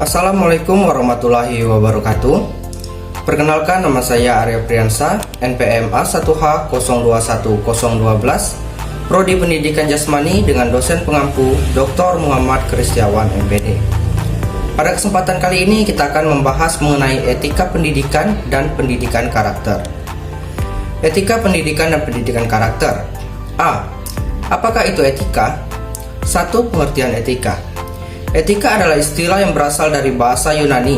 Assalamualaikum warahmatullahi wabarakatuh. Perkenalkan, nama saya Arya Priyansa, NPM A1H021012, Prodi Pendidikan Jasmani dengan dosen pengampu Dr. Muhammad Kristiawan MPD. Pada kesempatan kali ini kita akan membahas mengenai etika pendidikan dan pendidikan karakter. Etika pendidikan dan pendidikan karakter. A. Apakah itu etika? 1. Pengertian etika. Etika adalah istilah yang berasal dari bahasa Yunani,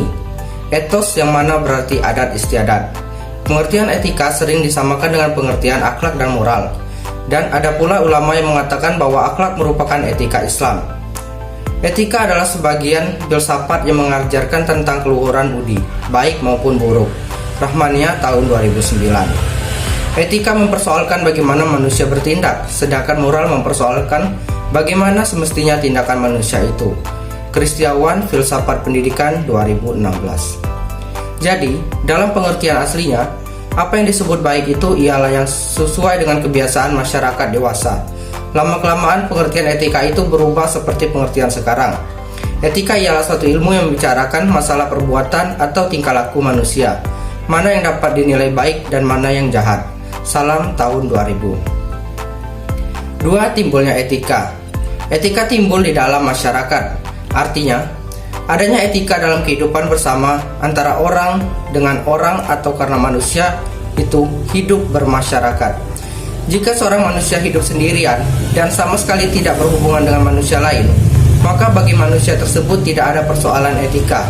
ethos yang mana berarti adat istiadat. Pengertian etika sering disamakan dengan pengertian akhlak dan moral. Dan ada pula ulama yang mengatakan bahwa akhlak merupakan etika Islam. Etika adalah sebagian filsafat yang mengajarkan tentang keluhuran budi, baik maupun buruk. Rahmania tahun 2009. Etika mempersoalkan bagaimana manusia bertindak, sedangkan moral mempersoalkan bagaimana semestinya tindakan manusia itu. Kristiawan, Filsafat Pendidikan 2016. Jadi, dalam pengertian aslinya, apa yang disebut baik itu ialah yang sesuai dengan kebiasaan masyarakat dewasa. Lama-kelamaan pengertian etika itu berubah seperti pengertian sekarang. Etika ialah suatu ilmu yang membicarakan masalah perbuatan atau tingkah laku manusia, mana yang dapat dinilai baik dan mana yang jahat. Salam tahun 2000. 2. Timbulnya etika. Etika timbul di dalam masyarakat. Artinya, adanya etika dalam kehidupan bersama antara orang dengan orang atau karena manusia itu hidup bermasyarakat. Jika seorang manusia hidup sendirian dan sama sekali tidak berhubungan dengan manusia lain, maka bagi manusia tersebut tidak ada persoalan etika.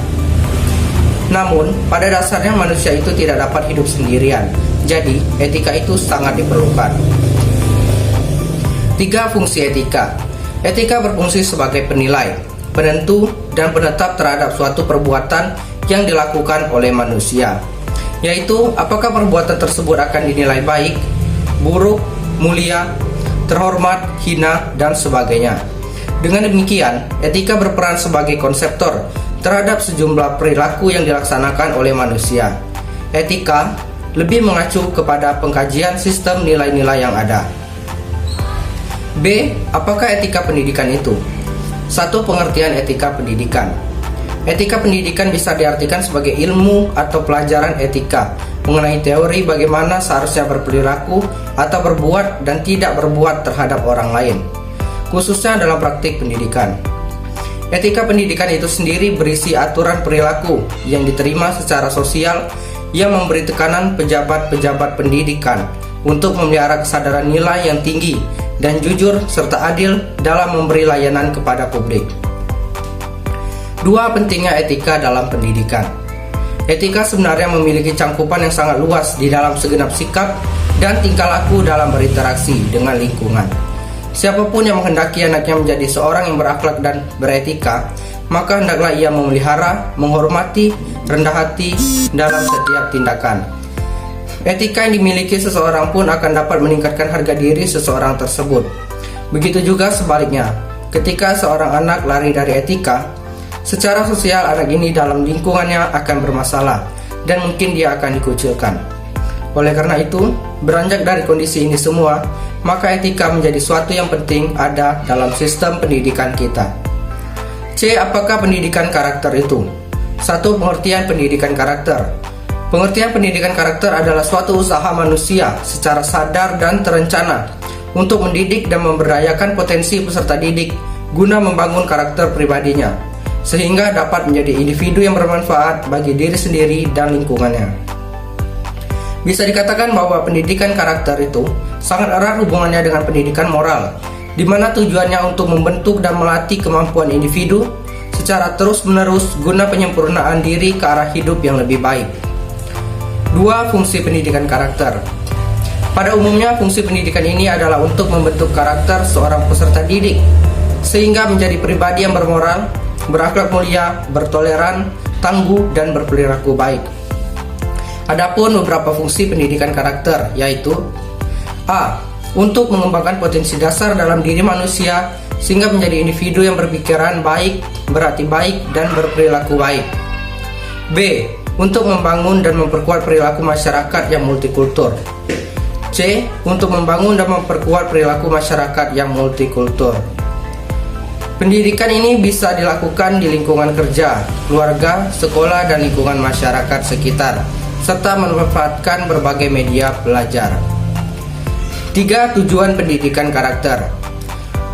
Namun, pada dasarnya manusia itu tidak dapat hidup sendirian. Jadi, etika itu sangat diperlukan. 3. Fungsi etika. Etika berfungsi sebagai penilai, penentu, dan penetap terhadap suatu perbuatan yang dilakukan oleh manusia, yaitu apakah perbuatan tersebut akan dinilai baik, buruk, mulia, terhormat, hina, dan sebagainya. Dengan demikian, etika berperan sebagai konseptor terhadap sejumlah perilaku yang dilaksanakan oleh manusia. Etika lebih mengacu kepada pengkajian sistem nilai-nilai yang ada. B. Apakah etika pendidikan itu? 1. Pengertian etika pendidikan. Etika pendidikan bisa diartikan sebagai ilmu atau pelajaran etika mengenai teori bagaimana seharusnya berperilaku atau berbuat dan tidak berbuat terhadap orang lain, khususnya dalam praktik pendidikan. Etika pendidikan itu sendiri berisi aturan perilaku yang diterima secara sosial yang memberi tekanan pejabat-pejabat pendidikan untuk memelihara kesadaran nilai yang tinggi dan jujur serta adil dalam memberi layanan kepada publik. 2. Pentingnya etika dalam pendidikan. Etika sebenarnya memiliki cangkupan yang sangat luas di dalam segenap sikap dan tingkah laku dalam berinteraksi dengan lingkungan. Siapapun yang menghendaki anaknya menjadi seorang yang berakhlak dan beretika, maka hendaklah ia memelihara, menghormati, rendah hati dalam setiap tindakan. Etika yang dimiliki seseorang pun akan dapat meningkatkan harga diri seseorang tersebut. Begitu juga sebaliknya, ketika seorang anak lari dari etika, secara sosial anak ini dalam lingkungannya akan bermasalah dan mungkin dia akan dikucilkan. Oleh karena itu, beranjak dari kondisi ini semua, maka etika menjadi suatu yang penting ada dalam sistem pendidikan kita. C. Apakah pendidikan karakter itu? 1. Pengertian pendidikan karakter. Pengertian pendidikan karakter adalah suatu usaha manusia secara sadar dan terencana untuk mendidik dan memberdayakan potensi peserta didik guna membangun karakter pribadinya, sehingga dapat menjadi individu yang bermanfaat bagi diri sendiri dan lingkungannya. Bisa dikatakan bahwa pendidikan karakter itu sangat erat hubungannya dengan pendidikan moral, di mana tujuannya untuk membentuk dan melatih kemampuan individu secara terus-menerus guna penyempurnaan diri ke arah hidup yang lebih baik. 2. Fungsi pendidikan karakter. Pada umumnya, fungsi pendidikan ini adalah untuk membentuk karakter seorang peserta didik, sehingga menjadi pribadi yang bermoral, berakhlak mulia, bertoleran, tangguh, dan berperilaku baik. Adapun beberapa fungsi pendidikan karakter, yaitu A. Untuk mengembangkan potensi dasar dalam diri manusia, sehingga menjadi individu yang berpikiran baik, berhati baik, dan berperilaku baik. B. Untuk membangun dan memperkuat perilaku masyarakat yang multikultur. C. Untuk membangun dan memperkuat perilaku masyarakat yang multikultur. Pendidikan ini bisa dilakukan di lingkungan kerja, keluarga, sekolah, dan lingkungan masyarakat sekitar, serta memanfaatkan berbagai media belajar. 3. Tujuan pendidikan karakter.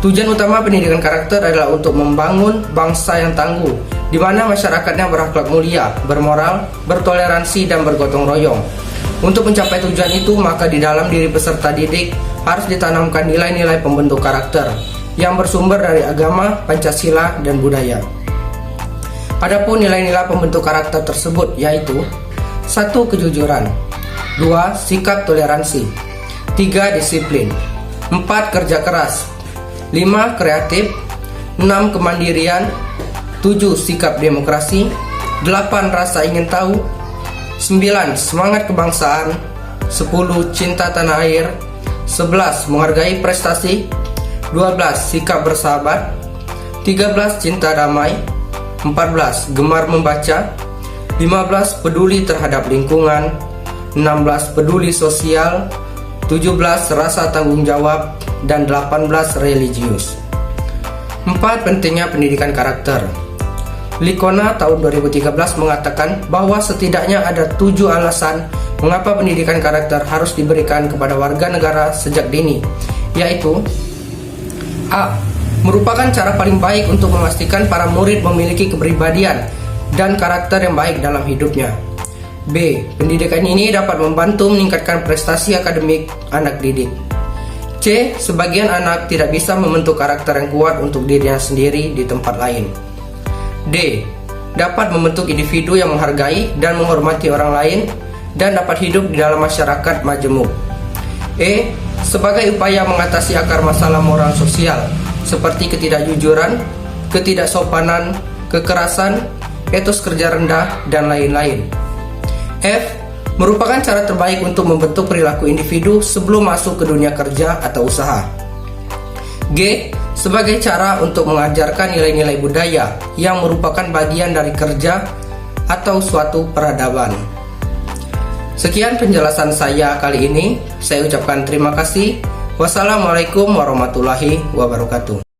Tujuan utama pendidikan karakter adalah untuk membangun bangsa yang tangguh, di mana masyarakatnya berakhlak mulia, bermoral, bertoleransi, dan bergotong royong. Untuk mencapai tujuan itu, maka di dalam diri peserta didik harus ditanamkan nilai-nilai pembentuk karakter yang bersumber dari agama, Pancasila, dan budaya. Adapun nilai-nilai pembentuk karakter tersebut yaitu 1. Kejujuran, 2. Sikap toleransi, 3. Disiplin, 4. Kerja keras, 5. Kreatif, 6. Kemandirian, 7. Sikap demokrasi, 8. Rasa ingin tahu, 9. Semangat kebangsaan, 10. Cinta tanah air, 11. Menghargai prestasi, 12. Sikap bersahabat, 13. Cinta damai, 14. Gemar membaca, 15. Peduli terhadap lingkungan, 16. Peduli sosial, 17. Rasa tanggung jawab, dan 18. Religius. 4. Pentingnya pendidikan karakter. Likona tahun 2013 mengatakan bahwa setidaknya ada 7 alasan mengapa pendidikan karakter harus diberikan kepada warga negara sejak dini, yaitu: A. Merupakan cara paling baik untuk memastikan para murid memiliki kepribadian dan karakter yang baik dalam hidupnya. B. Pendidikan ini dapat membantu meningkatkan prestasi akademik anak didik. C. Sebagian anak tidak bisa membentuk karakter yang kuat untuk dirinya sendiri di tempat lain. D. Dapat membentuk individu yang menghargai dan menghormati orang lain dan dapat hidup di dalam masyarakat majemuk. E. Sebagai upaya mengatasi akar masalah moral sosial seperti ketidakjujuran, ketidaksopanan, kekerasan, etos kerja rendah, dan lain-lain. F. Merupakan cara terbaik untuk membentuk perilaku individu sebelum masuk ke dunia kerja atau usaha. G. Sebagai cara untuk mengajarkan nilai-nilai budaya yang merupakan bagian dari kerja atau suatu peradaban. Sekian penjelasan saya kali ini. Saya ucapkan terima kasih. Wassalamualaikum warahmatullahi wabarakatuh.